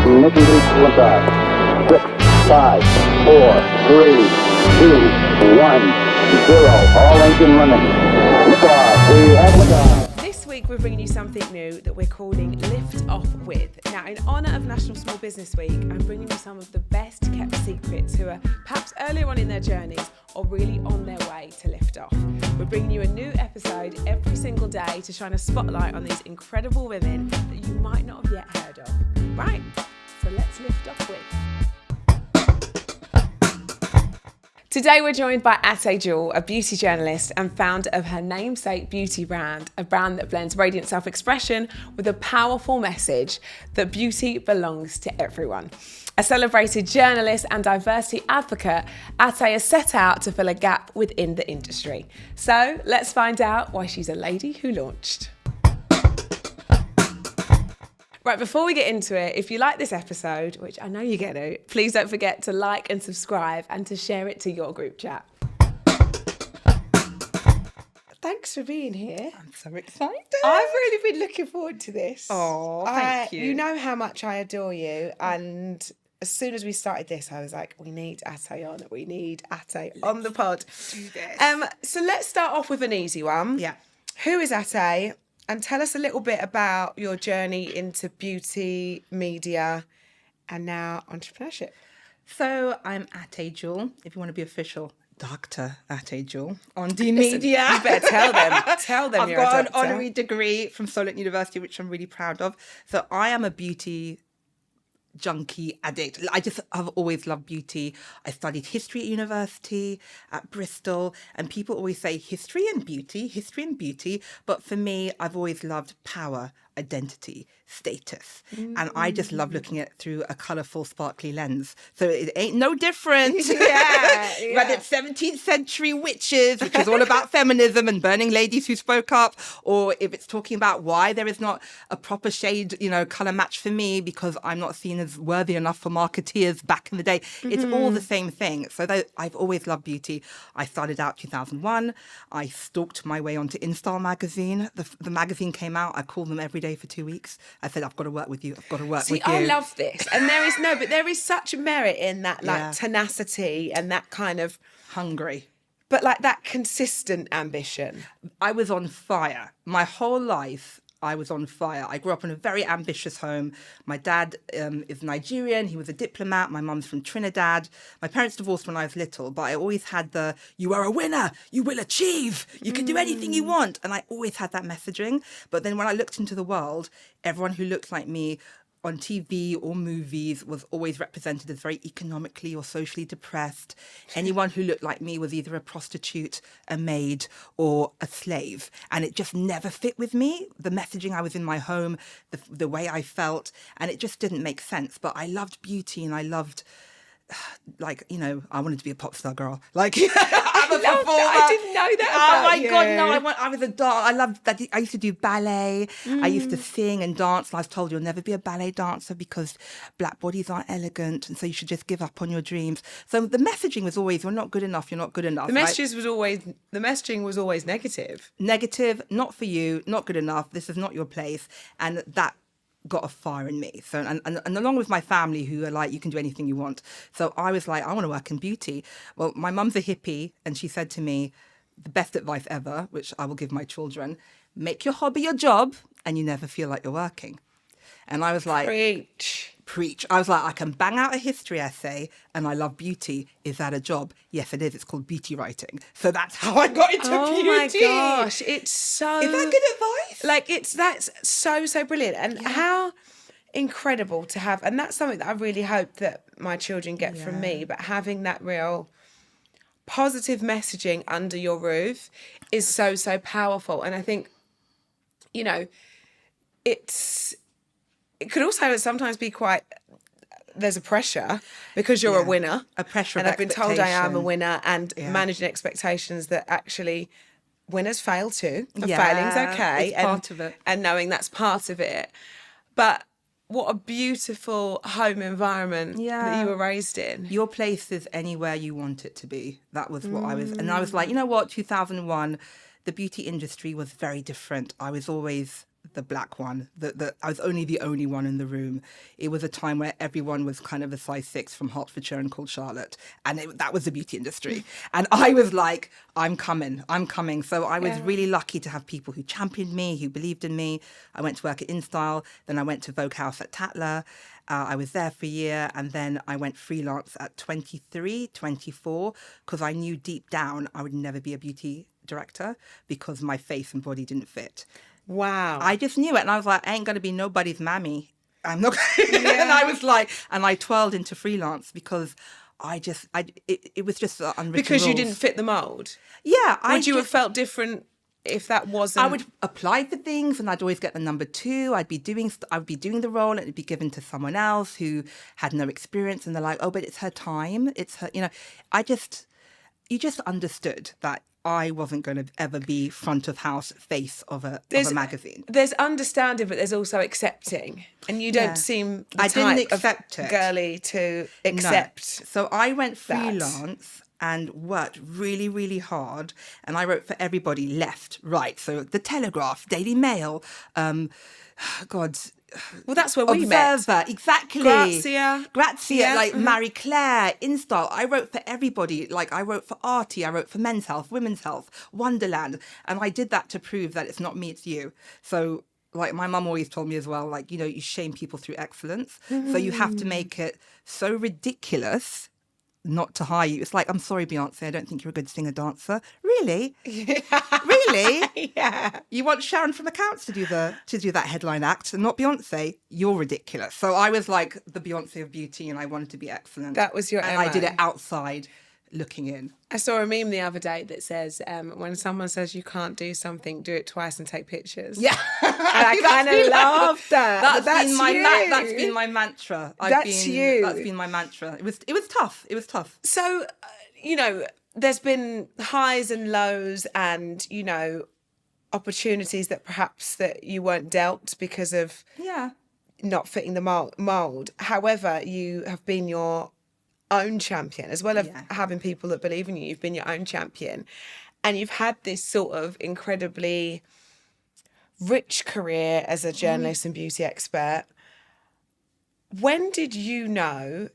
Ignition sequence on. 6, 5, 4, 3, 2, 1, 0. All engine running. Liftoff. We have liftoff. This week we're bringing you something new that we're calling Lift Off With. Now, in honour of National Small Business Week, I'm bringing you some of the best kept secrets who are perhaps earlier on in their journeys or really on their way to lift off. We're bringing you a new episode every single day to shine a spotlight on these incredible women that you might not have yet heard of. Right, so let's lift off with. Today we're joined by Ateh Jewel, a beauty journalist and founder of her namesake beauty brand, a brand that blends radiant self-expression with a powerful message that beauty belongs to everyone. A celebrated journalist and diversity advocate, Ateh has set out to fill a gap within the industry. So let's find out why she's a lady who launched. Right, before we get into it, if you like this episode, which I know you're going to, please don't forget to like and subscribe and to share it to your group chat. Thanks for being here. I'm so excited. I've really been looking forward to this. Oh, thank you. You know how much I adore you, and as soon as we started this, I was like, we need Ateh on. We need Ateh on the pod. Do this. So let's start off with an easy one. Yeah. Who is Ateh? And tell us a little bit about your journey into beauty, media, and now entrepreneurship. So I'm Ateh Jewel, if you want to be official. Dr. Ateh Jewel on D Media. You better tell them. Tell them I've you're a got an doctor. honorary degree from Solent University, which I'm really proud of. So I am a beauty junkie addict. I just have always loved beauty. I studied history at university at Bristol, and people always say history and beauty. But for me, I've always loved power, identity, status. And I just love looking at it through a colourful, sparkly lens. So it ain't no different. Yeah. Whether it's 17th century witches, which is all about feminism and burning ladies who spoke up, or if it's talking about why there is not a proper shade, colour match for me because I'm not seen as worthy enough for marketeers back in the day. It's all the same thing. So I've always loved beauty. I started out 2001. I stalked my way onto InStyle magazine. The magazine came out. I called them every day for 2 weeks. I said, I've got to work with you. I've got to work with you. I love this. And there is such merit in that, tenacity and that kind of hungry. But like that consistent ambition. I was on fire. My whole life, I was on fire. I grew up in a very ambitious home. My dad is Nigerian. He was a diplomat. My mum's from Trinidad. My parents divorced when I was little, but I always had you are a winner. You will achieve. You can do anything you want. And I always had that messaging. But then when I looked into the world, everyone who looked like me on TV or movies was always represented as very economically or socially depressed. Anyone who looked like me was either a prostitute, a maid, or a slave. And it just never fit with me. The messaging, I was in my home, the way I felt, and it just didn't make sense. But I loved beauty and I loved, I wanted to be a pop star girl. I'm a performer. I didn't know that about you. God, no! I was a doll. I loved that. I used to do ballet. I used to sing and dance. And I was told you'll never be a ballet dancer because black bodies aren't elegant, and so you should just give up on your dreams. So the messaging was always, "You're not good enough. You're not good enough." The messaging was always negative. Negative. Not for you. Not good enough. This is not your place. And that got a fire in me. So and along with my family who are like, you can do anything you want. So I was like, I want to work in beauty. Well, my mum's a hippie, and she said to me the best advice ever, which I will give my children: make your hobby your job and you never feel like you're working. And I was like, Preach. I was like, I can bang out a history essay and I love beauty. Is that a job? Yes, it is. It's called beauty writing. So that's how I got into beauty. Oh my gosh, it's so... Is that good advice? That's so brilliant. And how incredible to have... And that's something that I really hope that my children get from me. But having that real positive messaging under your roof is so powerful. And I think, it could also sometimes be quite... There's a pressure because you're a winner. A pressure of And I've been told I am a expectation. winner, and managing expectations that actually winners fail too. Failing's okay. It's part of it. And knowing that's part of it. But what a beautiful home environment that you were raised in. Your place is anywhere you want it to be. That was what I was. And I was like, you know what, 2001, the beauty industry was very different. I was always the black one. I was only the only one in the room. It was a time where everyone was kind of a size 6 from Hertfordshire and called Charlotte. And that was the beauty industry. And I was like, I'm coming. So I was really lucky to have people who championed me, who believed in me. I went to work at InStyle. Then I went to Vogue House at Tatler. I was there for a year. And then I went freelance at 23, 24, because I knew deep down I would never be a beauty director because my face and body didn't fit. Wow. I just knew it. And I was like, I ain't going to be nobody's mammy. I'm not. And I was like, and I twirled into freelance because it was just unwritten Because you rules. didn't fit the mold? Yeah. Would you have felt different if that wasn't? I would apply for things and I'd always get the number 2. I'd be doing the role and it'd be given to someone else who had no experience. And they're like, oh, but it's her time. It's her, you just understood that I wasn't going to ever be front of house face of a magazine. There's understanding, but there's also accepting. And you don't seem the I didn't type accept of it. girly to accept. So I went freelance and worked really, really hard. And I wrote for everybody left, right. So The Telegraph, Daily Mail, Well, that's where we Observer, met. exactly. Grazia, Marie Claire, InStyle. I wrote for everybody. Like I wrote for Artie, I wrote for Men's Health, Women's Health, Wonderland. And I did that to prove that it's not me, it's you. So like my mum always told me as well, like, you shame people through excellence. So you have to make it so ridiculous not to hire you. It's like, I'm sorry, Beyonce, I don't think you're a good singer-dancer. Really? Really? Yeah. You want Sharon from Accounts to do that headline act and not Beyonce? You're ridiculous. So I was like the Beyonce of beauty and I wanted to be excellent. That was your And MO. I did it outside looking in. I saw a meme the other day that says, when someone says you can't do something, do it twice and take pictures. Yeah. And I kind of laughed that. That's been my you. that's been my mantra. That's you. That's been my mantra. It was tough. It was tough. So, there's been highs and lows and, opportunities that perhaps that you weren't dealt because of not fitting the mould. However, you have been your own champion, as well as having people that believe in you. You've been your own champion. And you've had this sort of incredibly rich career as a journalist and beauty expert. When did you know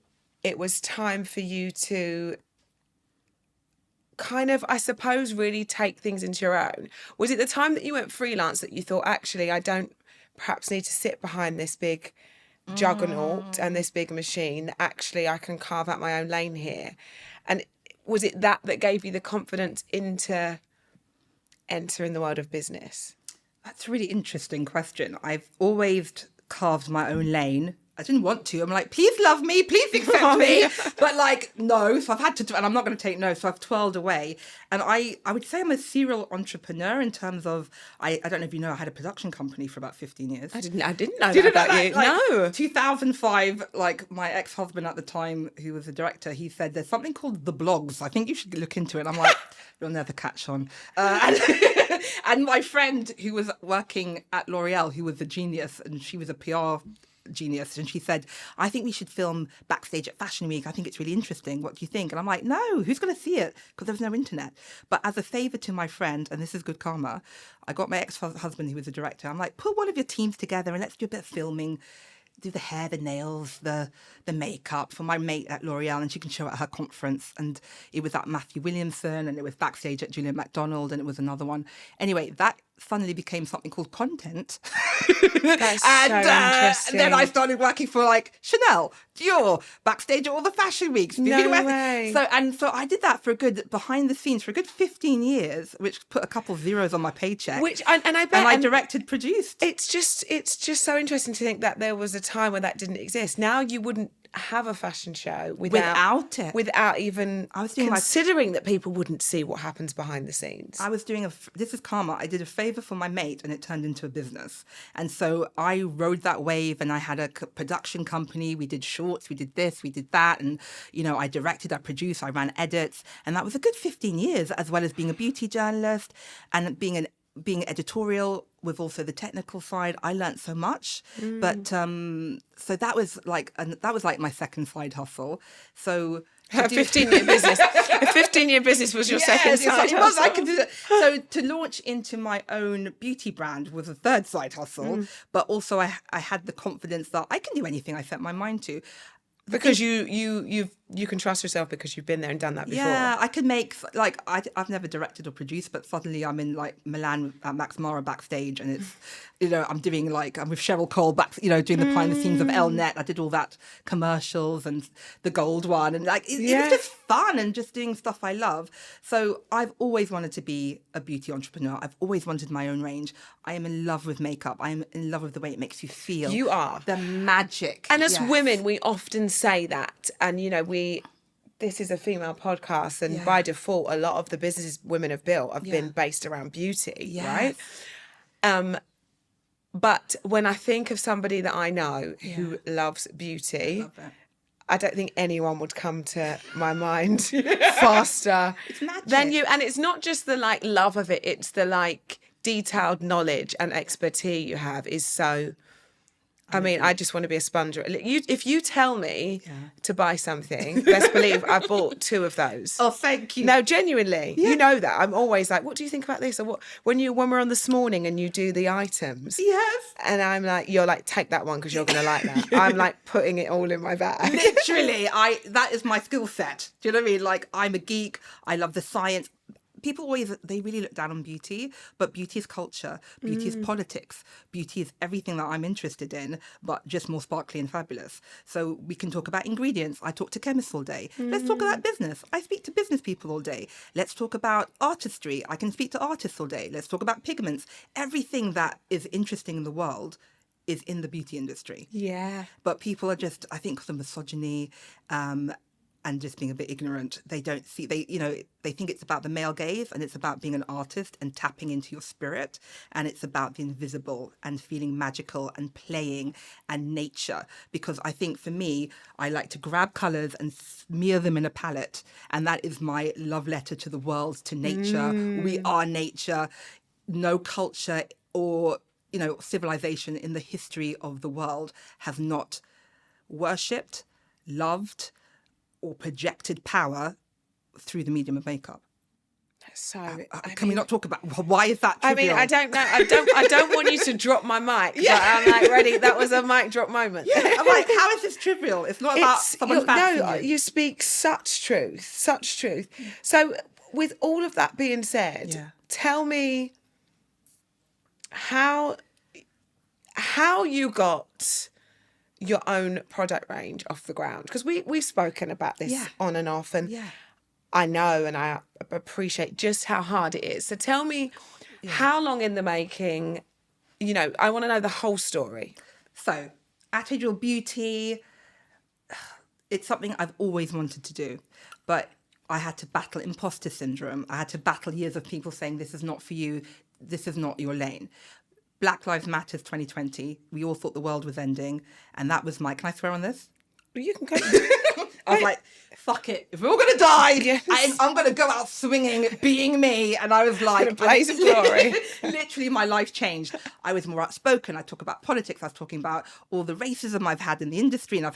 it was time for you to kind of, I suppose, really take things into your own? Was it the time that you went freelance that you thought, actually, I don't perhaps need to sit behind this big juggernaut and this big machine, that actually I can carve out my own lane here? And was it that gave you the confidence into entering the world of business? That's a really interesting question. I've always carved my own lane. I didn't want to. I'm like, please love me, please accept me. But like, no. So I've had to, and I'm not going to take no. So I've twirled away. And I would say I'm a serial entrepreneur in terms of, I don't know if you know, I had a production company for about 15 years. I didn't know that about you. No. 2005, like my ex-husband at the time, who was a director, he said, there's something called the blogs. I think you should look into it. I'm like, you'll never catch on. And my friend who was working at L'Oreal, who was a genius, and she was a PR genius, and she said, I think we should film backstage at Fashion Week. I think it's really interesting. What do you think? And I'm like, no, who's going to see it? Because there was no internet. But as a favour to my friend, and this is good karma, I got my ex-husband, who was a director. I'm like, put one of your teams together and let's do a bit of filming. Do the hair, the nails, the makeup for my mate at L'Oreal, and she can show at her conference. And it was at Matthew Williamson, and it was backstage at Julian MacDonald, and it was another one. Anyway, that suddenly became something called content. That's so interesting. And then I started working for like Chanel, Dior, backstage at all the fashion weeks. No way. So I did that for a good, behind the scenes, for a good 15 years, which put a couple of zeros on my paycheck. And I bet, and I directed, produced. It's just so interesting to think that there was a time when that didn't exist. Now you wouldn't have a fashion show without even considering that people wouldn't see what happens behind the scenes. I was doing this is karma. I did a favor for my mate and it turned into a business. And so I rode that wave, and I had a production company. We did shorts, we did this, we did that. And, I directed, I produced, I ran edits. And that was a good 15 years, as well as being a beauty journalist and being editorial with also the technical side. I learned so much. But so that was like my second side hustle. So A 15-year business. A 15-year business was your second side it was. hustle. I could do that. So to launch into my own beauty brand was a third side hustle, but also I had the confidence that I can do anything I set my mind to. Because you can trust yourself because you've been there and done that before. Yeah, I could make, like, I've never directed or produced, but suddenly I'm in, like, Milan at Max Mara backstage, and it's, I'm doing, like, I'm with Cheryl Cole back, doing the behind the scenes of Elnet. I did all that commercials and the gold one, and, like, it was just fun and just doing stuff I love. So I've always wanted to be a beauty entrepreneur. I've always wanted my own range. I am in love with makeup. I am in love with the way it makes you feel. You are. The magic. And as women, we often say that, and this is a female podcast, and by default, a lot of the businesses women have built have been based around beauty, right? But when I think of somebody that I know who loves beauty, I don't think anyone would come to my mind faster than you. And it's not just the like love of it; it's the like detailed knowledge and expertise you have is so. I mean, I just want to be a sponge. If you tell me to buy something, best believe I bought 2 of those. Oh, thank you. No, genuinely. You know that. I'm always like, what do you think about this? Or what? When we're on This Morning and you do the items. Yes. And I'm like, you're like, take that one because you're going to like that. I'm like putting it all in my bag. Literally, that is my skill set. Do you know what I mean? Like, I'm a geek. I love the science. People they really look down on beauty, but beauty is culture, beauty is politics, beauty is everything that I'm interested in, but just more sparkly and fabulous. So we can talk about ingredients. I talk to chemists all day. Let's talk about business. I speak to business people all day. Let's talk about artistry. I can speak to artists all day. Let's talk about pigments. Everything that is interesting in the world is in the beauty industry. Yeah. But people are just, I think, because of misogyny, and just being a bit ignorant, they don't see, they think it's about the male gaze, and it's about being an artist and tapping into your spirit, and it's about the invisible and feeling magical and playing and nature. Because I think for me, I like to grab colours and smear them in a palette, and that is my love letter to the world, to nature. We are nature. No culture or, civilization in the history of the world has not worshipped, loved, or projected power through the medium of makeup. So can we not talk about why is that trivial? I mean, I don't know. I don't want you to drop my mic. But I'm like, ready. That was a mic drop moment. Yeah, I'm like, how is this trivial? It's not about someone fancying you speak such truth. So with all of that being said, tell me how you got your own product range off the ground, because we've spoken about this on and off, and I know and I appreciate just how hard it is. So tell me how long in the making, I want to know the whole story. So Ateh Jewel Beauty, it's something I've always wanted to do, but I had to battle imposter syndrome. I had to battle years of people saying this is not for you, this is not your lane. Black Lives Matter 2020, we all thought the world was ending, and that was can I swear on this? You can go. I was like, fuck it. If we're all going to die, I'm going to go out swinging, being me. And I was like, blaze of glory. Literally, my life changed. I was more outspoken. I talk about politics. I was talking about all the racism I've had in the industry. And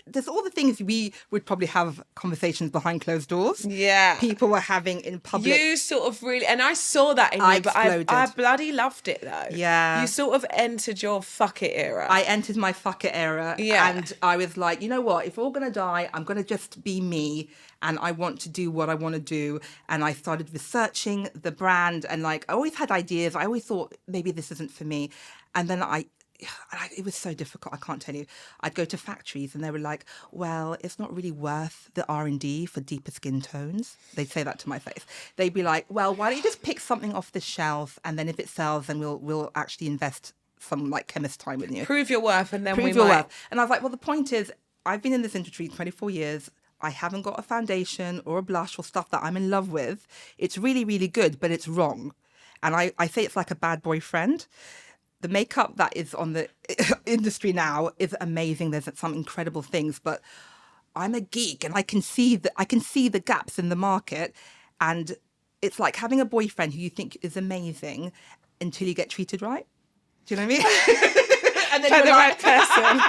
there's all the things we would probably have conversations behind closed doors. Yeah. People were having in public. You sort of really, and I saw that in you, but I bloody loved it though. Yeah. You sort of entered your fuck it era. I entered my fuck it era. Yeah. And I was like, you know what? If we're all going to die, I'm going to just be me, and I want to do what I want to do. And I started researching the brand, and I always had ideas. I always thought maybe this isn't for me. And then it was so difficult. I can't tell you. I'd go to factories and they were like, well, it's not really worth the R&D for deeper skin tones. They'd say that to my face. They'd be like, well, why don't you just pick something off the shelf, and then if it sells, then we'll actually invest some chemist time with you. Prove your worth, and then Prove your worth. And I was like, well, the point is, I've been in this industry 24 years. I haven't got a foundation or a blush or stuff that I'm in love with. It's really, really good, but it's wrong. And I say it's like a bad boyfriend. The makeup that is on the industry now is amazing. There's some incredible things, but I'm a geek and I can see the gaps in the market. And it's like having a boyfriend who you think is amazing until you get treated right. Do you know what I mean? And then By the right person.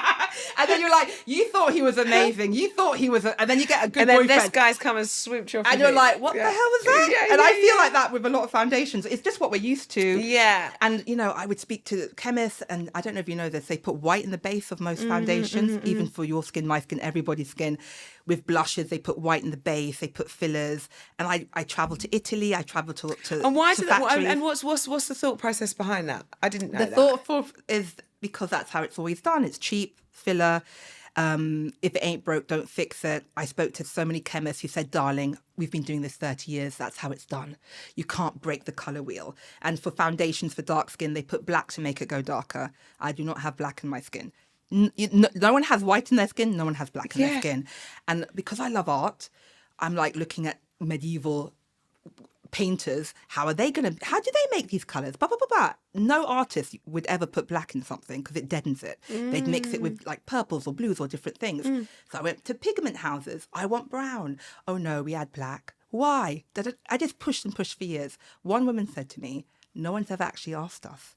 And then you're like, you thought he was amazing. You thought he was, and then you get a good And then boyfriend. this guy's come and swooped you off. And your you're feet. like, what the hell was that? Yeah, and yeah, I feel yeah. like that with a lot of foundations. It's just what we're used to. Yeah. And, you know, I would speak to chemists, and I don't know if you know this, they put white in the base of most foundations, even for your skin, my skin, everybody's skin. With blushes, they put white in the base, they put fillers. And I travel to Italy, I travel to And why to did that? factories. And what's the thought process behind that? I didn't know The that. thought is because that's how it's always done. It's cheap, filler. If it ain't broke, don't fix it. I spoke to so many chemists who said, darling, we've been doing this 30 years. That's how it's done. You can't break the color wheel. And for foundations for dark skin, they put black to make it go darker. I do not have black in my skin. No one has white in their skin. No one has black in their skin. And because I love art, I'm like looking at medieval painters. How do they make these colors? Blah, blah, blah, blah. No artist would ever put black in something because it deadens it. They'd mix it with like purples or blues or different things. So I went to pigment houses. I want brown. Oh no, we had black. Why? I just pushed and pushed for years. One woman said to me, no one's ever actually asked us.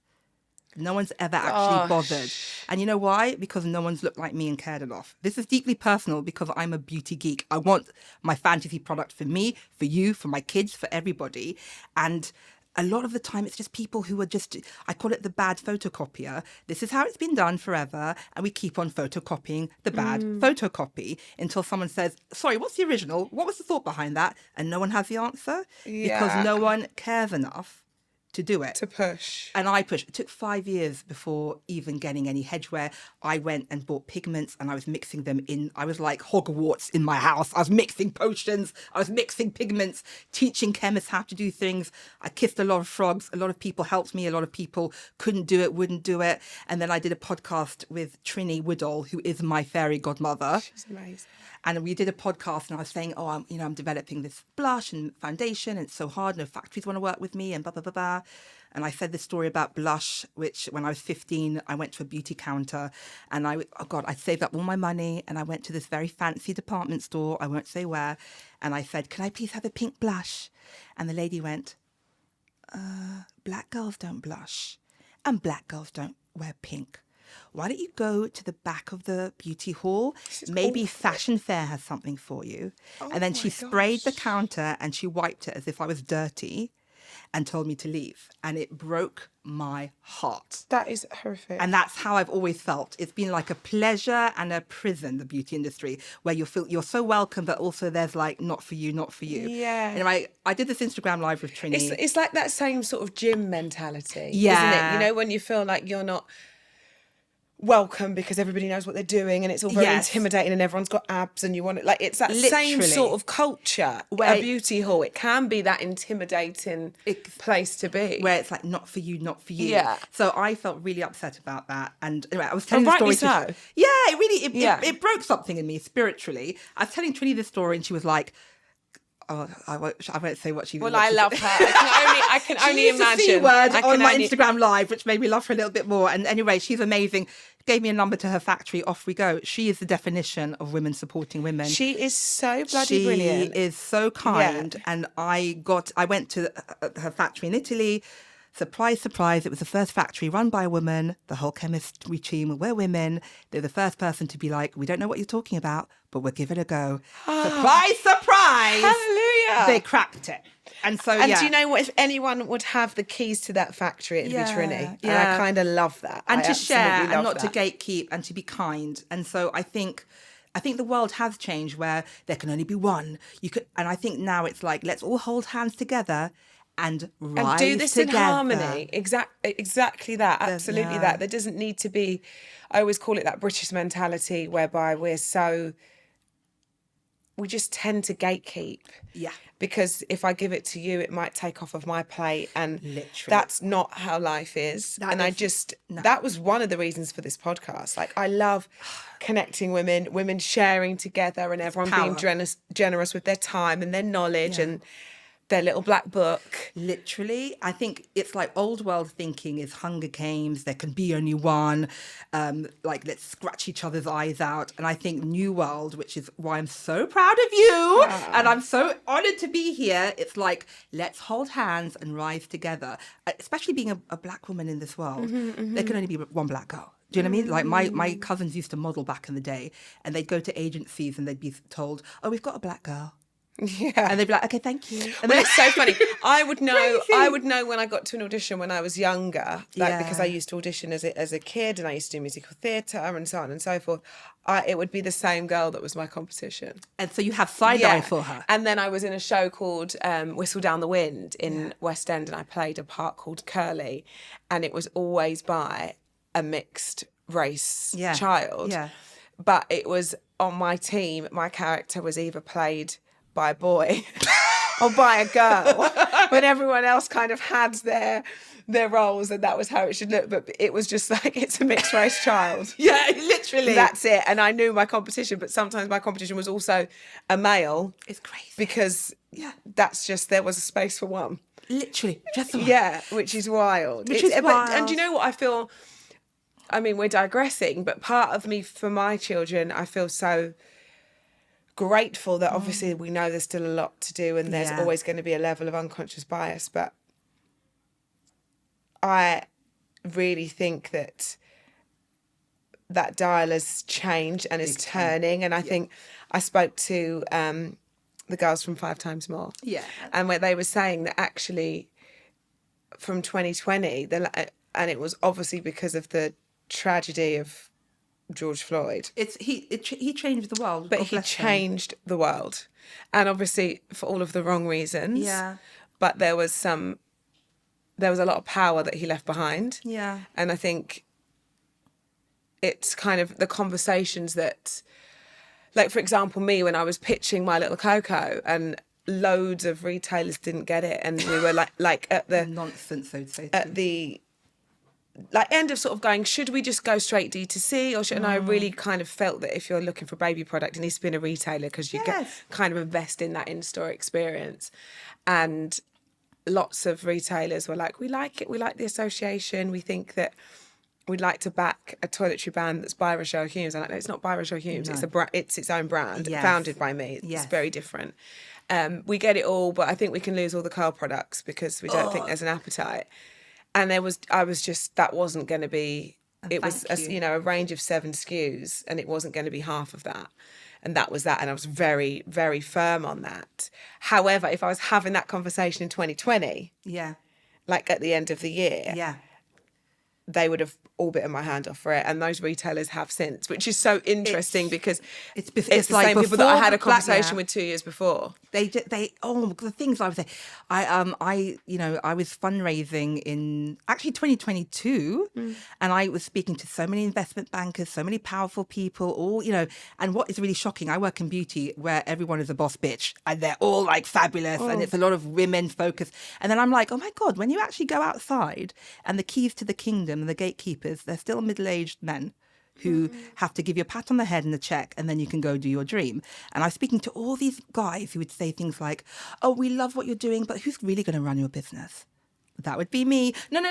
No one's ever actually bothered. And you know why? Because no one's looked like me and cared enough. This is deeply personal because I'm a beauty geek. I want my fantasy product for me, for you, for my kids, for everybody. And a lot of the time it's just people who are just, I call it the bad photocopier. This is how it's been done forever. And we keep on photocopying the bad photocopy until someone says, sorry, what's the original? What was the thought behind that? And no one has the answer because no one cares enough to do it. To push. And I pushed. It took 5 years before even getting any hedgewear. I went and bought pigments and I was mixing them in. I was like Hogwarts in my house. I was mixing potions. I was mixing pigments, teaching chemists how to do things. I kissed a lot of frogs. A lot of people helped me. A lot of people couldn't do it, wouldn't do it. And then I did a podcast with Trini Woodall, who is my fairy godmother. She's amazing. And we did a podcast and I was saying, I'm developing this blush and foundation and it's so hard. No factories want to work with me and blah, blah, blah, blah. And I said this story about blush, which when I was 15, I went to a beauty counter and I saved up all my money and I went to this very fancy department store, I won't say where, and I said, can I please have a pink blush? And the lady went, black girls don't blush and black girls don't wear pink. Why don't you go to the back of the beauty hall? Maybe Fashion Fair has something for you. And then she sprayed the counter and she wiped it as if I was dirty and told me to leave. And it broke my heart. That is horrific. And that's how I've always felt. It's been like a pleasure and a prison, the beauty industry, where you feel you're so welcome, but also there's like, not for you, not for you. Yeah. And I did this Instagram live with Trini. It's like that same sort of gym mentality, Yeah. isn't it? You know, when you feel like you're not welcome because everybody knows what they're doing and it's all very intimidating and everyone's got abs and you want it, like it's that same sort of culture where a beauty hall, it can be that intimidating place to be, where it's like, not for you, not for you. Yeah. So I felt really upset about that. And anyway, I was telling the story. It broke something in me spiritually. I was telling Trini this story and she was like, I won't say what she was. Well, I love her. I can only imagine. She used a C word on my Instagram live, which made me love her a little bit more. And anyway, she's amazing. Gave me a number to her factory. Off we go. She is the definition of women supporting women. She is so bloody brilliant. She is so kind. Yeah. And I went to her factory in Italy. Surprise, surprise, it was the first factory run by a woman. The whole chemistry team were women. They're the first person to be like, we don't know what you're talking about, but we'll give it a go. Surprise, surprise. Hallelujah. They cracked it. And so, do you know what? If anyone would have the keys to that factory, it'd be Trini. And I kind of love that. And to share and not to gatekeep and to be kind. And so I think the world has changed where there can only be one. And I think now it's like, let's all hold hands together and do this together. in harmony. Exactly that. Absolutely that. There doesn't need to be, I always call it that British mentality whereby we just tend to gatekeep. Yeah. Because if I give it to you, it might take off of my plate. And literally, that's not how life is. That was one of the reasons for this podcast. Like, I love connecting women sharing together and everyone being generous with their time and their knowledge and their little black book. Literally. I think it's like old world thinking is Hunger Games. There can be only one. Like, let's scratch each other's eyes out. And I think new world, which is why I'm so proud of you. And I'm so honored to be here. It's like, let's hold hands and rise together. Especially being a black woman in this world. There can only be one black girl. Do you know what I mean? Like my cousins used to model back in the day, and they'd go to agencies and they'd be told, "Oh, we've got a black girl." Yeah. And they'd be like, "Okay, thank you." And Well, it's so funny. I would know. Crazy. I would know when I got to an audition when I was younger, like because I Yeah. used to audition as a kid, and I used to do musical theatre and so on and so forth. It would be the same girl that was my competition. And so you have side eye for her. And then I was in a show called Whistle Down the Wind in West End, and I played a part called Curly, and it was always by a mixed race child. Yeah. But it was on my team. My character was either played by a boy or by a girl, when everyone else kind of had their roles, and that was how it should look. But it was just like, it's a mixed race child. Yeah, literally. That's it. And I knew my competition, but sometimes my competition was also a male. It's crazy. Because that's just, there was a space for one. Literally, just one. Yeah, which is wild. Which is wild. And do you know what I feel? I mean, we're digressing, but part of me, for my children, I feel so grateful that obviously we know there's still a lot to do, and there's always going to be a level of unconscious bias, but I really think that dial has changed and is turning. And I think I spoke to the girls from 5 Times More, and where they were saying that actually from 2020, and it was obviously because of the tragedy of George Floyd. He changed the world. But he changed the world. And obviously for all of the wrong reasons. Yeah. But there was a lot of power that he left behind. Yeah. And I think it's kind of the conversations that, like, for example, me, when I was pitching My Little Coco, and loads of retailers didn't get it, and we were like at the nonsense, I would say. At the end of sort of going, should we just go straight D2C, or should? And I really kind of felt that if you're looking for a baby product, it needs to be in a retailer, because you get kind of invest in that in-store experience. And lots of retailers were like, we like it, we like the association, we think that we'd like to back a toiletry brand that's by Rochelle Humes. And I'm like, no, it's not by Rochelle Humes. No. It's its own brand, founded by me. It's very different. We get it all, but I think we can lose all the Curl products because we don't think there's an appetite. And that wasn't going to be, it was a range of 7 SKUs, and it wasn't going to be half of that. And that was that. And I was very, very firm on that. However, if I was having that conversation in 2020, like at the end of the year, they would have all bitten my hand off for it. And those retailers have since, which is so interesting, because it's the like same people that I had a conversation with 2 years before. The things I would say, I was fundraising in actually 2022, and I was speaking to so many investment bankers, so many powerful people, all, and what is really shocking, I work in beauty where everyone is a boss bitch and they're all like fabulous, and it's a lot of women focused. And then I'm like, oh my God, when you actually go outside and the keys to the kingdom and the gatekeepers, they're still middle-aged men who have to give you a pat on the head and a check, and then you can go do your dream. And I was speaking to all these guys who would say things like, oh, we love what you're doing, but who's really going to run your business? That would be me. No.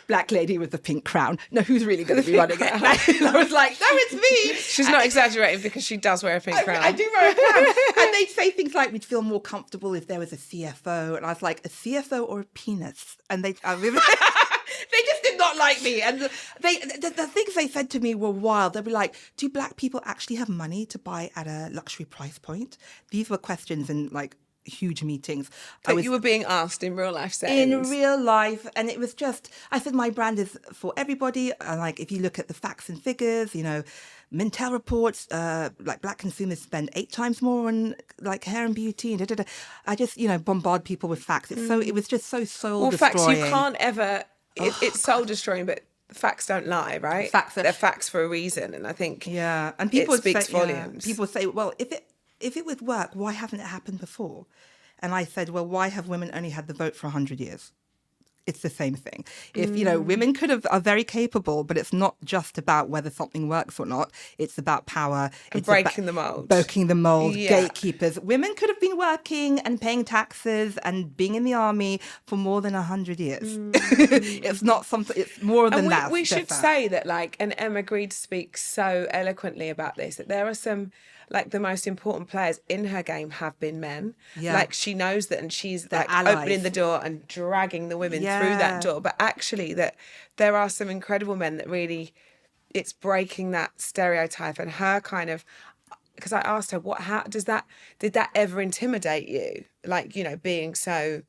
Black lady with the pink crown. No, who's really going to be running it? And I was like, no, it's me. She's not exaggerating, because she does wear a pink crown. I do wear a crown. And they'd say things like, we'd feel more comfortable if there was a CFO. And I was like, a CFO or a penis? And they just did not like me. And the things they said to me were wild. They'd be like, do black people actually have money to buy at a luxury price point? These were questions in like huge meetings. You were being asked in real life settings. In real life. And it was just, I said, my brand is for everybody. And like, if you look at the facts and figures, Mintel reports, like black consumers spend 8 times more on like hair and beauty. And I just, bombard people with facts. It was just so soul destroying. Facts, you can't ever, it's soul destroying, but facts don't lie, right? They're facts for a reason. And I think and people it speaks volumes. People say, well, if it would work, why hasn't it happened before? And I said, well, why have women only had the vote for 100 years? It's the same thing. If, women are very capable, but it's not just about whether something works or not. It's about power. It's breaking the mold. Breaking the mold, gatekeepers. Women could have been working and paying taxes and being in the army for more than 100 years. It's not something, it's more than that. We should say that, like, and Emma Greed speaks so eloquently about this, that there are some, like the most important players in her game have been men. Yeah. Like she knows that, and she's They're like allies. opening the door and dragging the women through Yeah. that door. But actually, that there are some incredible men that really, it's breaking that stereotype. And her kind of, because I asked her, did that ever intimidate you? Like, you know, being so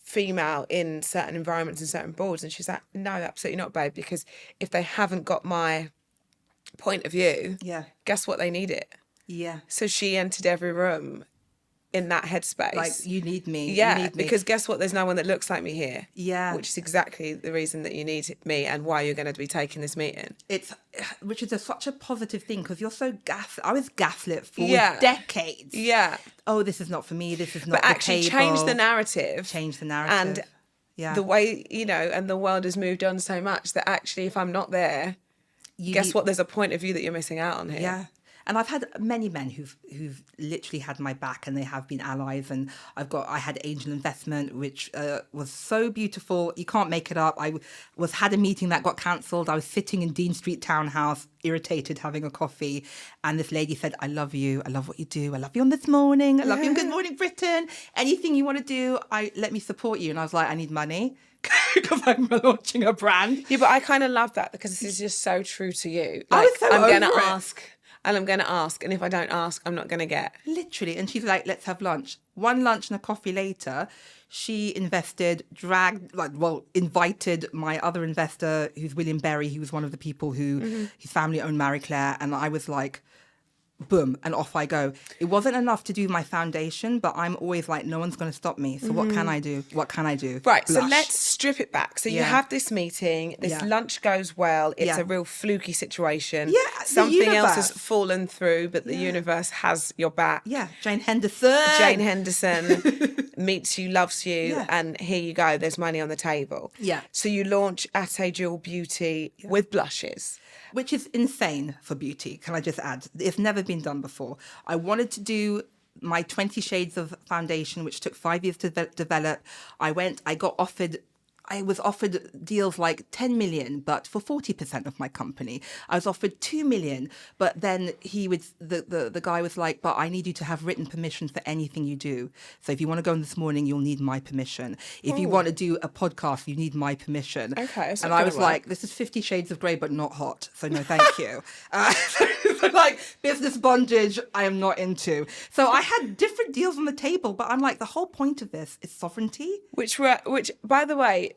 female in certain environments and certain boards. And she's like, no, absolutely not, babe, because if they haven't got my point of view, Yeah. guess what, they need it. Yeah. So she entered every room in that headspace. Like, you need me. Yeah, You need me. because guess what, there's no one that looks like me here. Yeah. Which is exactly the reason that you need me and why you're going to be taking this meeting. Which is such a positive thing, because you're so I was gaslit for Yeah. decades. Yeah. Oh, this is not for me. This is not But actually the change table. the narrative. Change the narrative. And yeah. the way, you know, and the world has moved on so much that actually if I'm not there, guess what, there's a point of view that you're missing out on here. Yeah. And I've had many men who've literally had my back, and they have been allies. And I had angel investment, which was so beautiful. You can't make it up. I had a meeting that got cancelled. I was sitting in Dean Street Townhouse, irritated, having a coffee. And this lady said, I love you. I love what you do. I love you on This Morning. I love you on Good Morning Britain. Anything you want to do, let me support you. And I was like, I need money. Because I'm launching a brand. Yeah, but I kind of love that, because this is just so true to you. I was so I'm going to over it. ask, and I'm going to ask, and if I don't ask, I'm not going to get. Literally. And she's like, let's have lunch. One lunch and a coffee later, she invited my other investor, who's William Berry. He was one of the people who his family owned Marie Claire. And I was like, boom, and off I go. It wasn't enough to do my foundation, but I'm always like, no one's going to stop me. So what can I do? What can I do? Right, Blush. so let's strip it back. So you Yeah. have this meeting, this Yeah. lunch goes well, it's Yeah. a real fluky situation. Yeah, the something else has universe. fallen through, but the universe has your back. Yeah, Jane Henderson. Jane Henderson meets you, loves you, Yeah. and here you go, there's money on the table. Yeah. So you launch Ateh Jewel Beauty with blushes. Which is insane for beauty, can I just add? It's never been done before. I wanted to do my 20 Shades of Foundation, which took 5 years to develop. I was offered deals like 10 million, but for 40% of my company. I was offered 2 million, but then the guy was like, but I need you to have written permission for anything you do. So if you want to go on This Morning, you'll need my permission. If you want to do a podcast, you need my permission. Okay, it's not and I gonna was work. like, this is 50 Shades of Grey, but not hot. So no, thank you. So like business bondage, I am not into. So I had different deals on the table, but I'm like, the whole point of this is sovereignty. Which by the way,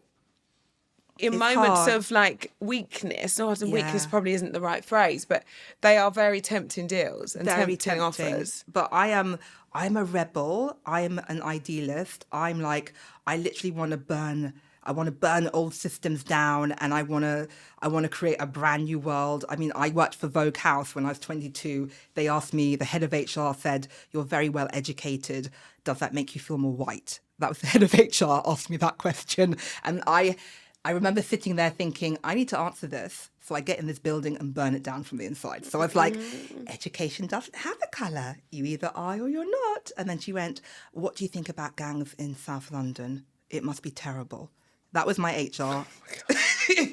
in It's moments hard. of like weakness, or Yeah. weakness probably isn't the right phrase, but they are very tempting deals and Very tempting offers. But I'm a rebel. I'm an idealist. I'm like, I literally want to burn. I want to burn old systems down, and I want to create a brand new world. I mean, I worked for Vogue House when I was 22. They asked me, the head of HR said, "You're very well educated. Does that make you feel more white?" That was the head of HR asked me that question, and I remember sitting there thinking, I need to answer this. So I get in this building and burn it down from the inside. So I was like, education doesn't have a colour. You either are or you're not. And then she went, what do you think about gangs in South London? It must be terrible. That was my HR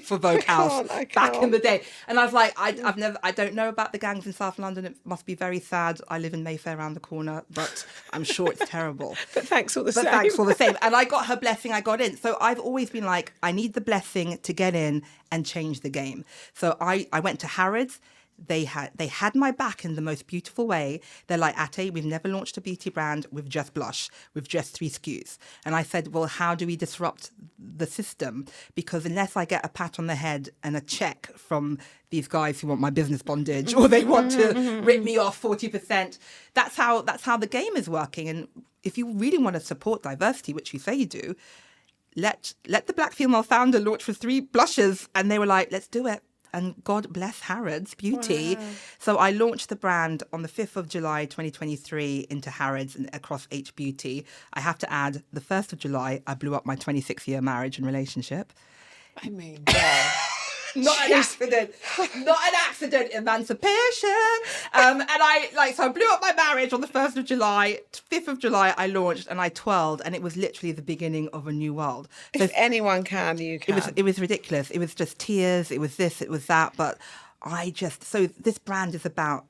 for Vogue House I back in can't. the day. And I was like, I don't know about the gangs in South London. It must be very sad. I live in Mayfair around the corner, but I'm sure it's terrible. But thanks all the But same. thanks for the same. And I got her blessing, I got in. So I've always been like, I need the blessing to get in and change the game. So I went to Harrods. They had my back in the most beautiful way. They're like, Ateh, we've never launched a beauty brand with just blush, with just 3 SKUs. And I said, well, how do we disrupt the system? Because unless I get a pat on the head and a check from these guys who want my business bondage or they want to rip me off 40%, that's how the game is working. And if you really want to support diversity, which you say you do, let the black female founder launch with 3 blushes. And they were like, let's do it. And God bless Harrods Beauty. Wow. So I launched the brand on the 5th of July, 2023 into Harrods and across H Beauty. I have to add, the 1st of July, I blew up my 26-year marriage and relationship. I mean, yeah. Not an accident. Not an accident. Emancipation. And so I blew up my marriage on the 1st of July. 5th of July, I launched and I twirled, and it was literally the beginning of a new world. So If anyone can, you can. it was ridiculous. It was just tears. It was this, it was that. But so this brand is about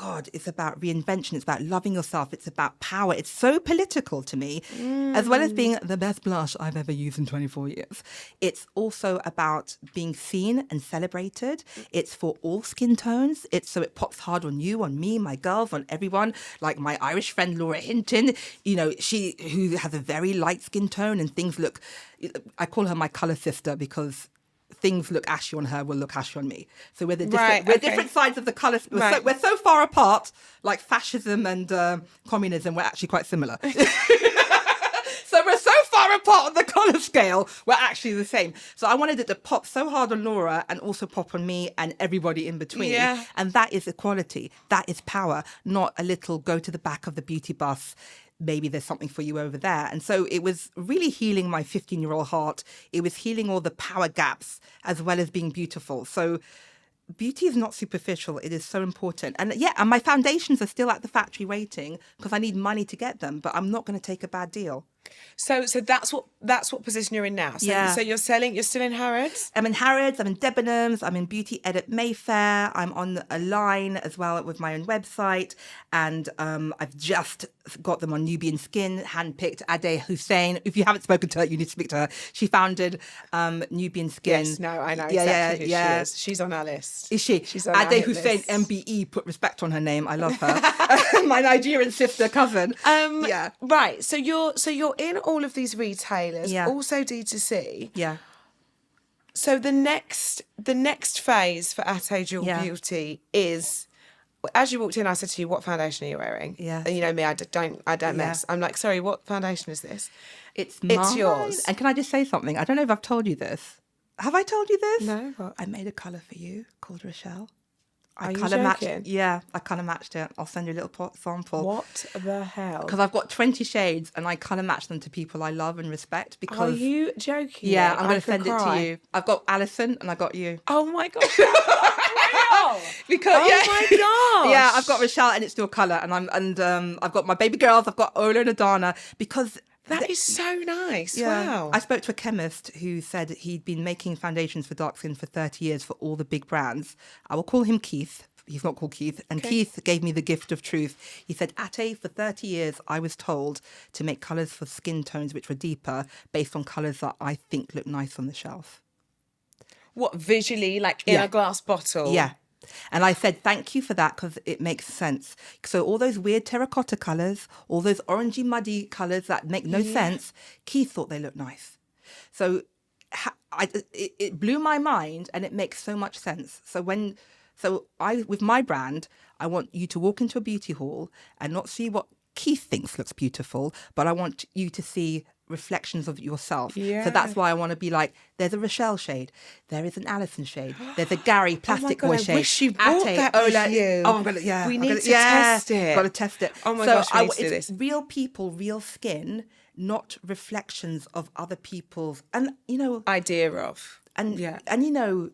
God, it's about reinvention. It's about loving yourself. It's about power. It's so political to me, as well as being the best blush I've ever used in 24 years. It's also about being seen and celebrated. It's for all skin tones. It's so it pops hard on you, on me, my girls, on everyone. Like my Irish friend Laura Hinton, you know, who has a very light skin tone and things look, I call her my colour sister because things look ashy on her will look ashy on me. So we're different sides of the colour. We're so far apart, like fascism and communism, we're actually quite similar. So we're so far apart on the colour scale, we're actually the same. So I wanted it to pop so hard on Laura and also pop on me and everybody in between. Yeah. And that is equality. That is power, not a little go to the back of the beauty bus. Maybe there's something for you over there. And so it was really healing my 15-year-old heart. It was healing all the power gaps as well as being beautiful. So beauty is not superficial. It is so important. And yeah, and my foundations are still at the factory waiting because I need money to get them, but I'm not going to take a bad deal. So that's what position you're in now. So you're still in Harrods? I'm in Harrods, I'm in Debenhams, I'm in Beauty Edit Mayfair, I'm on a line as well with my own website, and I've just got them on Nubian Skin, handpicked Ateh Hussein. If you haven't spoken to her, you need to speak to her. She founded Nubian Skin. Yes, no, I know exactly who she is. She's on our list. Is she? She's on our Ateh hit Hussein, list. MBE, put respect on her name. I love her. My Nigerian sister cousin. Yeah. Right. So you're in all of these retailers, also D2C. Yeah. So the next phase for Ateh Jewel Beauty is, as you walked in, I said to you, "What foundation are you wearing?" Yeah. And you know me, I don't mess. I'm like, "Sorry, what foundation is this?" It's yours. And can I just say something? I don't know if I've told you this. Have I told you this? No. What? I made a colour for you called Rochelle. Are you colour matched. joking? Yeah, I colour matched it. I'll send you a little sample. What the hell? Because I've got 20 shades and I colour match them to people I love and respect. Because Are you joking? yeah, me? I'm going to I could send it cry. to you. I've got Alison and I got you. Oh my gosh. Wow. Because my gosh. yeah, I've got Rochelle and it's still colour, and I've got my baby girls. I've got Ola and Adana because. That is so nice. Yeah. Wow. I spoke to a chemist who said he'd been making foundations for dark skin for 30 years for all the big brands. I will call him Keith. He's not called Keith. And Okay. Keith gave me the gift of truth. He said, Ateh, for 30 years, I was told to make colours for skin tones which were deeper based on colours that I think look nice on the shelf. What, visually, like in a glass bottle? Yeah. And I said, thank you for that because it makes sense. So all those weird terracotta colours, all those orangey muddy colours that make no sense, Keith thought they looked nice. So it blew my mind and it makes so much sense. So with my brand, I want you to walk into a beauty hall and not see what Keith thinks looks beautiful, but I want you to see reflections of yourself. Yeah. So that's why I want to be like, there's a Rochelle shade, there is an Alison shade, there's a Gary plastic boy shade. I wish you bought that with you. Oh, I'm gonna, yeah. We I'm need gonna, to test it. Got to test it. Oh my gosh, we need to do it's this. real people, real skin, not reflections of other people's. And you know, Idea of. and you know,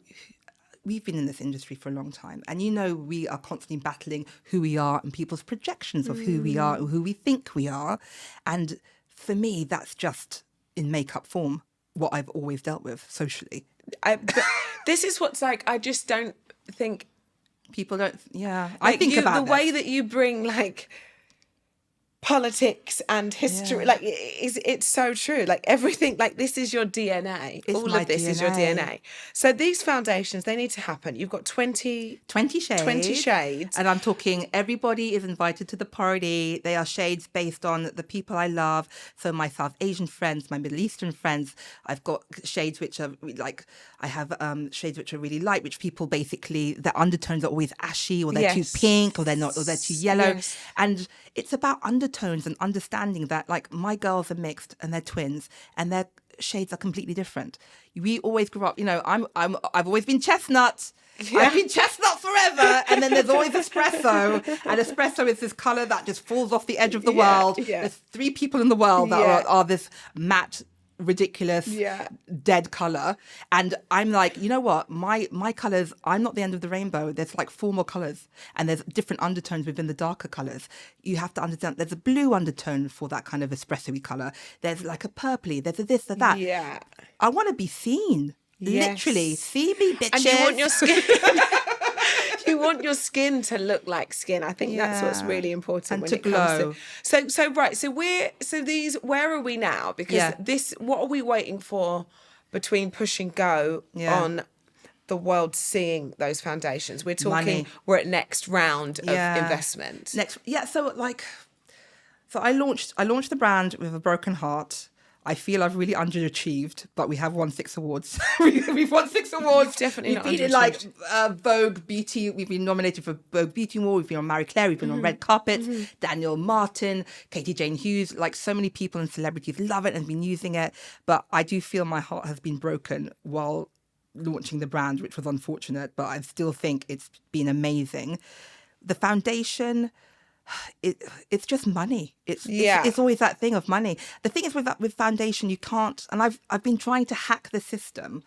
we've been in this industry for a long time, and you know, we are constantly battling who we are and people's projections of who we are, or who we think we are, and for me, that's just in makeup form what I've always dealt with socially. But this is what's like, I just don't think... People don't, I Like think about the way this. that you bring like politics and history, like it's so true. Like everything, like this is your DNA. It's All my of this is your DNA. So these foundations, they need to happen. You've got 20 shades. 20 shades. And I'm talking everybody is invited to the party. They are shades based on the people I love. So my South Asian friends, my Middle Eastern friends, I've got shades which are like, I have shades which are really light, which people basically, their undertones are always ashy or they're too pink or they're not, or they're too yellow. Yes. And it's about undertones and understanding that like my girls are mixed and they're twins and their shades are completely different. We always grew up, you know, I've always been chestnut. Yeah. I've been chestnut forever, and then there's always espresso, and espresso is this colour that just falls off the edge of the world. Yeah. There's 3 people in the world that are this matte, ridiculous, dead colour, and I'm like, you know what, my colours, I'm not the end of the rainbow. There's like 4 more colours, and there's different undertones within the darker colours. You have to understand there's a blue undertone for that kind of espresso-y colour. There's like a purpley, there's a this, a that. Yeah. I want to be seen. Yes. Literally, see me, bitches. And you want your skin... want your skin to look like skin. I think that's what's Yeah. really important And when to it comes glow. to where are we now? Because what are we waiting for between push and go on the world seeing those foundations? We're talking, Money. we're at next round of investment. So I launched the brand with a broken heart. I feel I've really underachieved, but we have won 6 awards. We've won 6 awards. You've definitely We've been in like Vogue Beauty. We've been nominated for Vogue Beauty Award. We've been on Marie Claire. We've been on red carpets. Daniel Martin, Katie Jane Hughes. Like so many people and celebrities love it and been using it. But I do feel my heart has been broken while launching the brand, which was unfortunate. But I still think it's been amazing. The foundation. It's just money. It's always that thing of money. The thing is with foundation, you can't. And I've been trying to hack the system.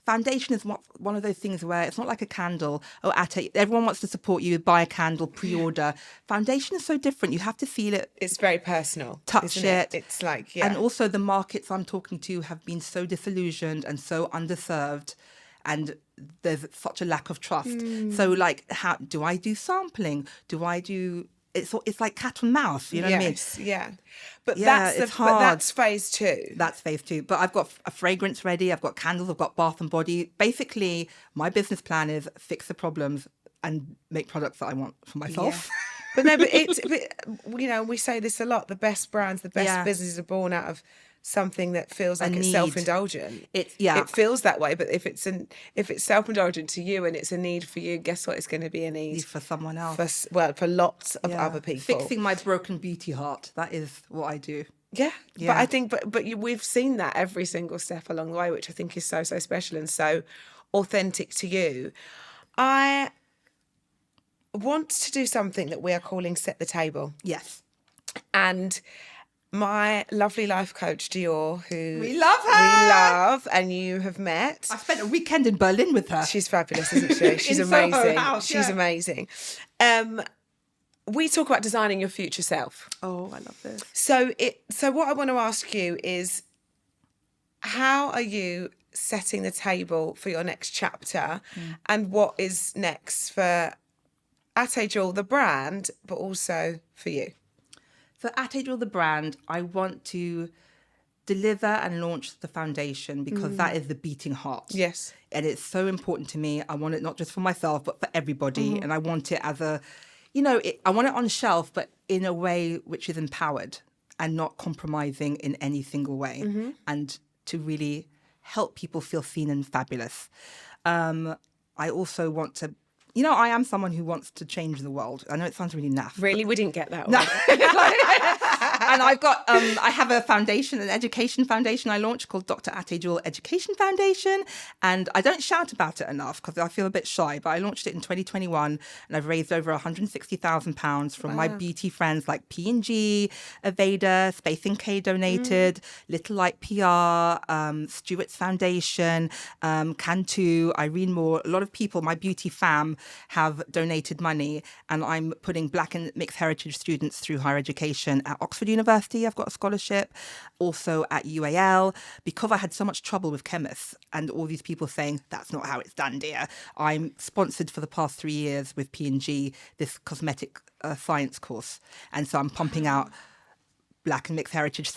Foundation is one of those things where it's not like a candle. Oh, Ateh, everyone wants to support you. Buy a candle, pre-order. Foundation is so different. You have to feel it. It's very personal. Touch it. It's like And also the markets I'm talking to have been so disillusioned and so underserved. And there's such a lack of trust. So like, how do I do sampling? Do I do... It's like cat and mouse, you know what I mean? Yeah. But it's hard. But that's phase 2. That's phase 2. But I've got a fragrance ready. I've got candles. I've got bath and body. Basically, my business plan is fix the problems and make products that I want for myself. Yeah. But we say this a lot. The best brands, the best businesses are born out of something that feels like it's self-indulgent. It feels that way, but if it's self-indulgent to you and it's a need for you, guess what? It's going to be a need for someone else. For lots of other people. Fixing my broken beauty heart. That is what I do. Yeah. But I think, we've seen that every single step along the way, which I think is so, so special and so authentic to you. I want to do something that we are calling Set the Table. Yes. And my lovely life coach, Dior, who we love, and you have met. I spent a weekend in Berlin with her. She's fabulous, isn't she? She's amazing. Soho House, She's amazing. We talk about designing your future self. Oh, I love this. So what I want to ask you is, how are you setting the table for your next chapter, and what is next for Ateh Jewel, the brand, but also for you? For Ateh Jewel, the brand, I want to deliver and launch the foundation because that is the beating heart. Yes. And it's so important to me. I want it not just for myself, but for everybody. And I want it as I want it on shelf, but in a way which is empowered and not compromising in any single way. And to really help people feel seen and fabulous. I also want to... I am someone who wants to change the world. I know it sounds really naff. Really? We didn't get that No. one. And I have a foundation, an education foundation I launched called Dr. Ateh Jewel Education Foundation. And I don't shout about it enough because I feel a bit shy, but I launched it in 2021 and I've raised over £160,000 from my beauty friends like P&G, Aveda, Space NK donated, Little Light PR, Stewart's Foundation, Cantu, Irene Moore. A lot of people, my beauty fam, have donated money, and I'm putting Black and mixed heritage students through higher education at Oxford University. I've got a scholarship, also at UAL, because I had so much trouble with chemists and all these people saying that's not how it's done, dear. I'm sponsored for the past 3 years with P&G this cosmetic science course, and so I'm pumping out Black and mixed heritage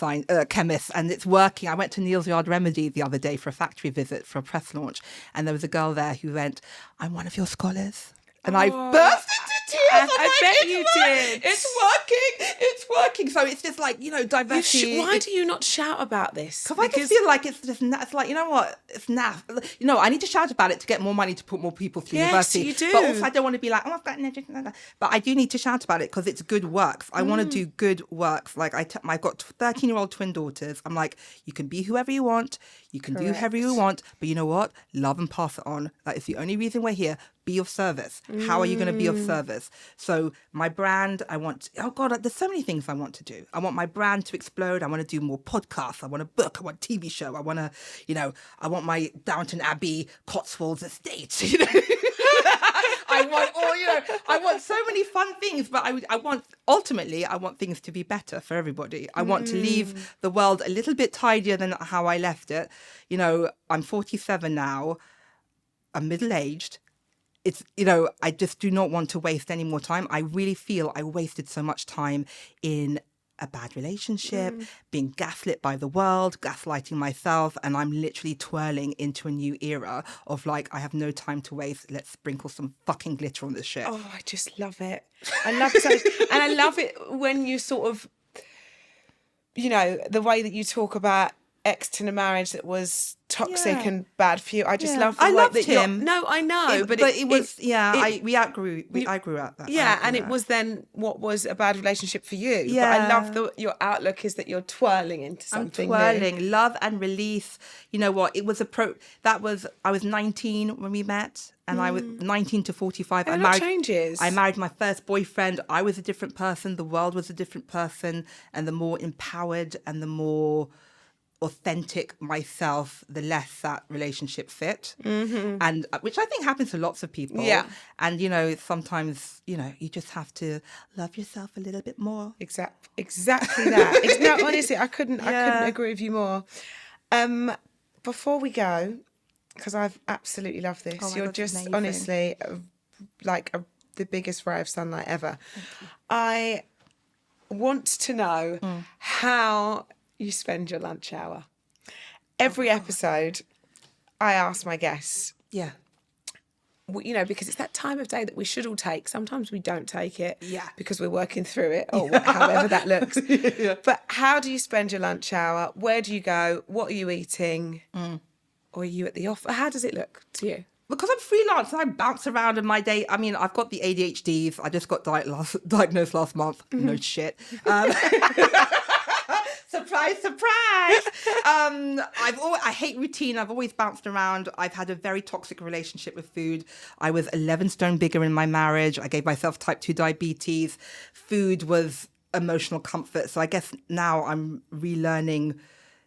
chemists, and it's working. I went to Neal's Yard Remedy the other day for a factory visit for a press launch, and there was a girl there who went, "I'm one of your scholars." And I burst into tears. I bet you did. It's working. So it's just like, diversity. Why do you not shout about this? Because I just feel like it's like, you know what? It's naff. I need to shout about it to get more money to put more people through university. Yes, you do. But also I don't want to be like, I've got an education. But I do need to shout about it because it's good works. I want to do good works. Like I've got 13-year-old twin daughters. I'm like, you can be whoever you want. You can do whoever you want. But you know what? Love and pass it on. That is the only reason we're here. Be of service. How are you going to be of service? So my brand, there's so many things I want to do. I want my brand to explode. I want to do more podcasts. I want a book. I want a TV show. I want to, I want my Downton Abbey Cotswolds estate. I want so many fun things, but I want things to be better for everybody. I want to leave the world a little bit tidier than how I left it. I'm 47 now. I'm middle-aged. it's, I just do not want to waste any more time. I really feel I wasted so much time in a bad relationship, being gaslit by the world, gaslighting myself, and I'm literally twirling into a new era of like, I have no time to waste. Let's sprinkle some fucking glitter on this shit. Oh, I just love it. I love it so much. And I love it when you sort of, the way that you talk about exiting a marriage that was toxic and bad for you. I just love the way loved that him. No, I know, but it was I grew out that. Yeah, and it was then what was a bad relationship for you. Yeah. But I love your outlook is that you're twirling into something I'm twirling, love and release. You know what? It was I was 19 when we met, and I was 19 to 45. And that changes. I married my first boyfriend. I was a different person. The world was a different person, and the more empowered and the more authentic myself, the less that relationship fit, and which I think happens to lots of people. Yeah, and sometimes you just have to love yourself a little bit more. Exactly that. No, honestly, I couldn't agree with you more. Before we go, because I've absolutely loved this. You're just amazing. Honestly the biggest ray of sunlight ever. I want to know how you spend your lunch hour. Every episode, I ask my guests. Yeah. Because it's that time of day that we should all take. Sometimes we don't take it. Yeah. Because we're working through it, or however that looks. Yeah. But how do you spend your lunch hour? Where do you go? What are you eating? Or are you at the office? How does it look to you? Because I'm freelance and I bounce around in my day. I mean, I've got the ADHDs. I just got diagnosed last month. No shit. Surprise, surprise. I hate routine. I've always bounced around. I've had a very toxic relationship with food. I was 11 stone bigger in my marriage. I gave myself type 2 diabetes. Food was emotional comfort. So I guess now I'm relearning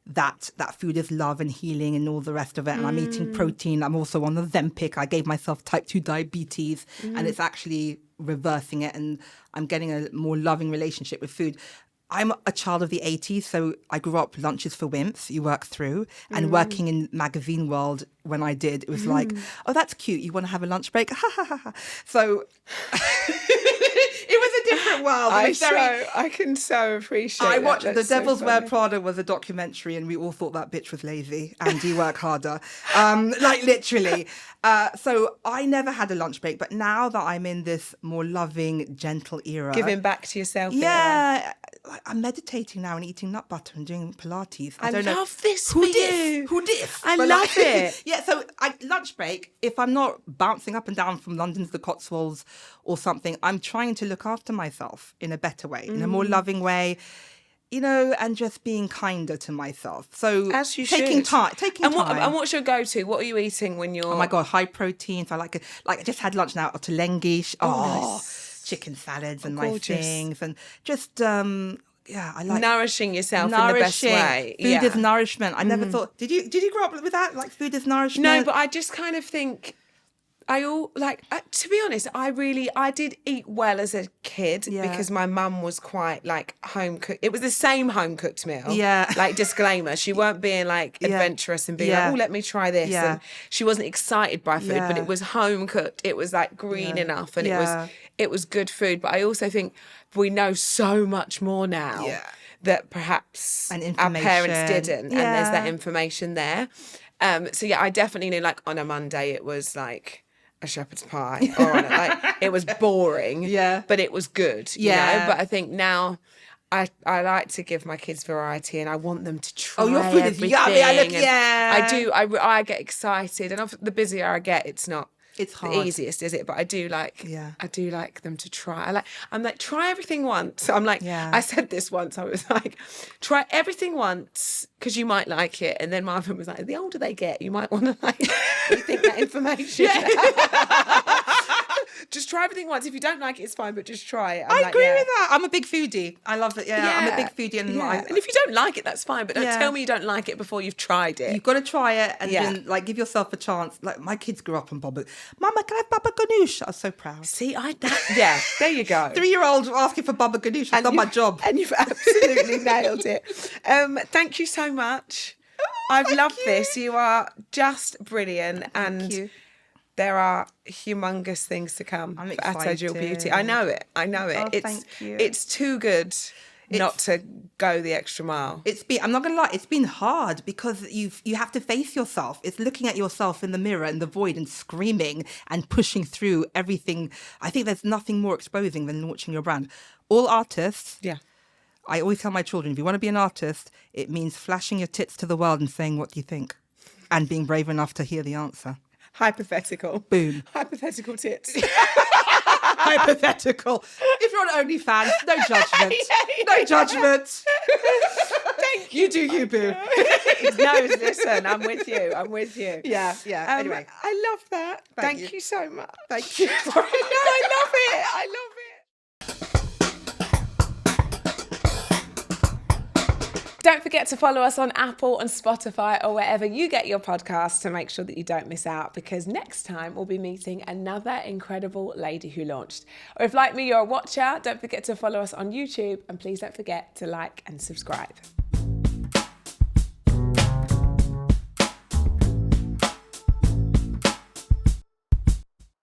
that food is love and healing and all the rest of it. And I'm eating protein. I'm also on the Zempic. I gave myself type 2 diabetes and it's actually reversing it. And I'm getting a more loving relationship with food. I'm a child of the 80s, so I grew up lunches for wimps, you work through. And working in magazine world, when I did, it was like, oh, that's cute. You want to have a lunch break? Ha, ha, ha, ha. So it was a different world. I can so appreciate I watched that. The Devil's Wear Prada was a documentary and we all thought that bitch was lazy and you work harder. Literally. So I never had a lunch break, but now that I'm in this more loving, gentle era. Giving back to yourself. Yeah. I'm meditating now and eating nut butter and doing Pilates. I don't know. love this Who for you. Who dis? I love it. Yeah, so lunch break, if I'm not bouncing up and down from London to the Cotswolds or something, I'm trying to look after myself in a better way, in a more loving way, and just being kinder to myself. So as you taking should. time. And what's your go-to? What are you eating when you're... Oh my God, high protein. So I just had lunch now, ottolenghi. Nice. Chicken salads and nice things. And just... I like nourishing yourself in the best way. Food is nourishment. I never thought. Did you grow up with that? Like food is nourishment? No, but I just kind of think to be honest, I did eat well as a kid because my mum was quite like home cooked. It was the same home cooked meal. Yeah. Like disclaimer, she weren't being like adventurous and being like, oh, let me try this. Yeah. And she wasn't excited by food, but it was home cooked. It was like green enough and it was good food. But I also think we know so much more now that perhaps our parents didn't, and there's that information there. So I definitely knew, like on a Monday it was like a shepherd's pie, or it was boring, but it was good, you know. But I think now I like to give my kids variety, and I want them to try. Oh, your food is yummy! I do. I get excited, and the busier I get, it's not. It's hard. The easiest, is it? But I do like them to try. I'm like, try everything once. I'm like, I said this once. I was like, try everything once because you might like it. And then Marvin was like, the older they get, you might want to rethink that information. Just try everything once. If you don't like it, it's fine, but just try it. I agree with that. I'm a big foodie. I love it. Yeah, I'm a big foodie. And and if you don't like it, that's fine. But don't tell me you don't like it before you've tried it. You've got to try it and then give yourself a chance. Like my kids grew up on baba. Mama, can I have baba ganoush? I was so proud. See, there you go. 3-year-old asking for baba ganoush. I've done my job. And you've absolutely nailed it. Thank you so much. I've loved this. You are just brilliant. Thank you. There are humongous things to come I'm for Ateh Jewel Beauty. excited. I know it. I know it. Oh, It's thank you. it's too good not to go the extra mile. I'm not gonna lie, it's been hard because you have to face yourself. It's looking at yourself in the mirror in the void and screaming and pushing through everything. I think there's nothing more exposing than launching your brand. All artists, Yeah. I always tell my children, if you want to be an artist, it means flashing your tits to the world and saying, what do you think? And being brave enough to hear the answer. Hypothetical. Boom. Hypothetical tits. Hypothetical. If you're on OnlyFans, no judgment. No judgment. Thank You do you, boo. No, listen, I'm with you. I'm with you. Yeah. Anyway. I love that. Thank Thank you. you so much. Thank you. No, I love it. I love it. Don't forget to follow us on Apple and Spotify or wherever you get your podcasts to make sure that you don't miss out, because next time we'll be meeting another incredible lady who launched. Or if, like me, you're a watcher, don't forget to follow us on YouTube, and please don't forget to like and subscribe.